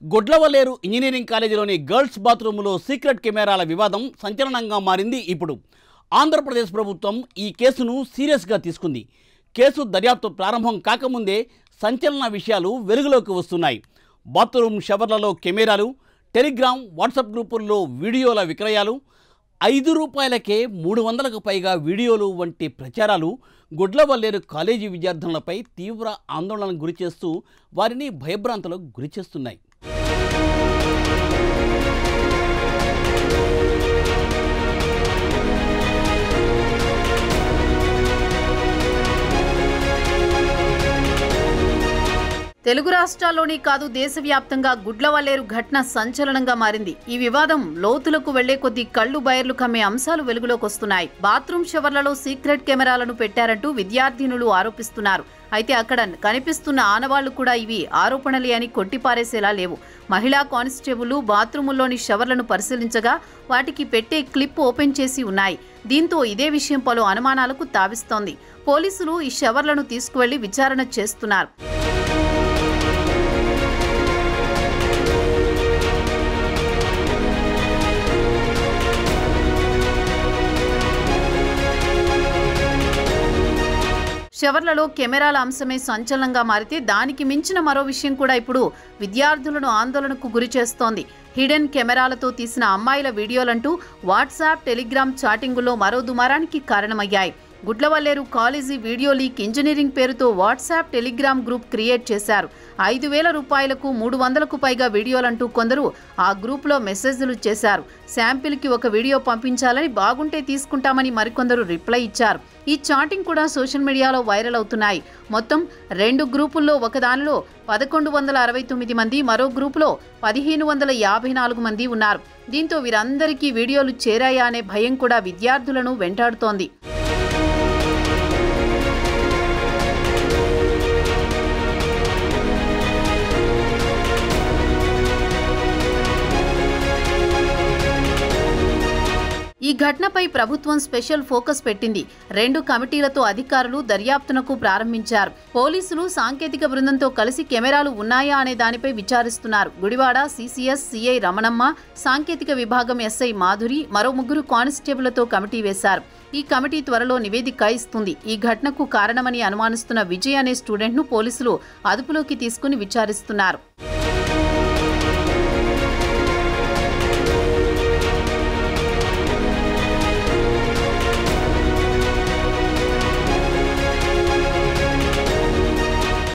Gudlavalleru engineering కాలేజీలోని girls బాత్రూంలో secret కెమెరాల వివాదం సంచలనంగా మారింది. ఇప్పుడు ఆంధ్రప్రదేశ్ ప్రభుత్వం ఈ కేసును సీరియస్గా తీసుకుంది. కేసు దర్యాప్తు ప్రారంభం కాకముందే సంచలన విషయాలు వెలుగులోకి వస్తున్నాయి. బాత్రూమ్ షవర్లలో కెమెరాలు, టెలిగ్రామ్, వాట్సాప్ గ్రూపుల్లో వీడియోల విక్రయాలు, 5 రూపాయలకే 300కు పైగా వీడియోలు వంటి ప్రచారాలు గొడ్లవల్లేరు కాలేజీ విద్యార్థులపై తీవ్ర ఆందోళనకు గురిచేస్తూ వారిని భయభ్రాంతులకు గురిచేస్తున్నాయి. తెలుగు రాష్ట్రాల్లోనే కాదు దేశవ్యాప్తంగా గుడ్లవల్లేరు ఘటన సంచలనంగా మారింది. ఈ వివాదం లోతులకు వెళ్లే కొద్దీ కళ్లు బయర్లు కమ్మే అంశాలు వెలుగులోకి వస్తున్నాయి. బాత్రూమ్ షవర్లలో సీక్రెట్ కెమెరాలను పెట్టారంటూ విద్యార్థినులు ఆరోపిస్తున్నారు. అయితే అక్కడ కనిపిస్తున్న ఆనవాళ్లు కూడా ఇవి ఆరోపణలే అని కొట్టిపారేసేలా లేవు. మహిళా కానిస్టేబుల్ బాత్రూముల్లోని షవర్లను పరిశీలించగా వాటికి పెట్టే క్లిప్ ఓపెన్ చేసి ఉన్నాయి. దీంతో ఇదే విషయం పలు అనుమానాలకు తావిస్తోంది. పోలీసులు ఈ షవర్లను తీసుకువెళ్లి విచారణ చేస్తున్నారు. షవర్లలో కెమెరాల అంశమే సంచలనంగా మారితే దానికి మించిన మరో విషయం కూడా ఇప్పుడు విద్యార్థులను ఆందోళనకు గురి చేస్తోంది. హిడెన్ కెమెరాలతో తీసిన అమ్మాయిల వీడియోలంటూ వాట్సాప్, టెలిగ్రామ్ చాటింగుల్లో మరో దుమారానికి కారణమయ్యాయి. Gudlavalleru college video leak engineering పేరుతో వాట్సాప్, టెలిగ్రామ్ గ్రూప్ క్రియేట్ చేశారు. 5,000 రూపాయలకు 300కు పైగా వీడియోలంటూ కొందరు ఆ గ్రూప్లో మెసేజ్లు చేశారు. శాంపిల్కి ఒక వీడియో పంపించాలని, బాగుంటే తీసుకుంటామని మరికొందరు రిప్లై ఇచ్చారు. ఈ చాటింగ్ కూడా సోషల్ మీడియాలో వైరల్ అవుతున్నాయి. మొత్తం 2 గ్రూపుల్లో ఒకదానిలో 1169 మంది, మరో గ్రూపులో 1554 మంది ఉన్నారు. దీంతో వీరందరికీ వీడియోలు చేరాయా అనే భయం కూడా విద్యార్థులను వెంటాడుతోంది. ఈ ఘటనపై ప్రభుత్వం స్పెషల్ ఫోకస్ పెట్టింది. 2 కమిటీలతో అధికారులు దర్యాప్తునకు ప్రారంభించారు. పోలీసులు సాంకేతిక బృందంతో కలిసి కెమెరాలు ఉన్నాయా అనే దానిపై విచారిస్తున్నారు. గుడివాడ సిసిఎస్ సిఐ రమణమ్మ, సాంకేతిక విభాగం ఎస్ఐ మాధురి, మరో 3 కానిస్టేబుళ్లతో కమిటీ వేశారు. ఈ కమిటీ త్వరలో నివేదిక ఇస్తుంది. ఈ ఘటనకు కారణమని అనుమానిస్తున్న విజయ్ అనే స్టూడెంట్ను పోలీసులు అదుపులోకి తీసుకుని విచారిస్తున్నారు.